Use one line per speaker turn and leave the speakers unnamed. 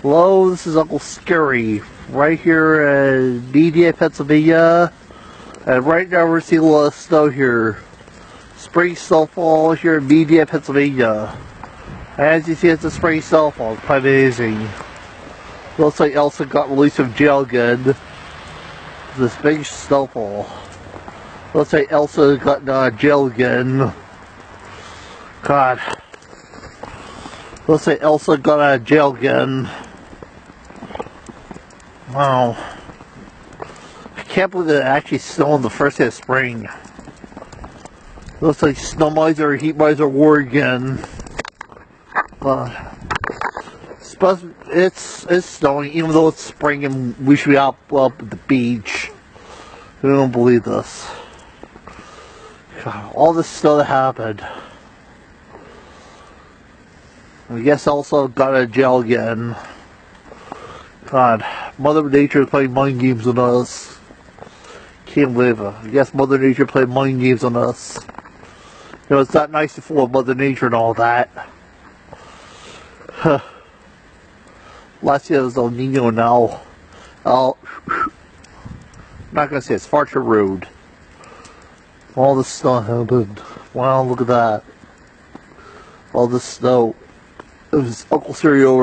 Hello, this is Uncle Scary, right here in Media, Pennsylvania, and right now we're seeing a lot of snow here. Spring snowfall here in Media, Pennsylvania. As you see, it's a spring snowfall. It's quite amazing. Looks like Elsa got released from jail again. This big snowfall. Looks like Elsa got out of jail again. God. Looks like Elsa got out of jail again. Wow. I can't believe it actually snowed on the first day of spring. Looks like snow miser or heat miser war again. It's snowing even though it's spring and we should be up at the beach. I don't believe this. God, all this snow that happened. I guess also got out of jail again. God, Mother Nature is playing mind games on us. Can't believe it. I guess Mother Nature played mind games on us. You know, it's not nice to fool Mother Nature and all that. Last year was El Nino now. I'm not gonna say it's far too rude. All the snow happened. Wow, look at that. All the snow. It was Uncle Siri over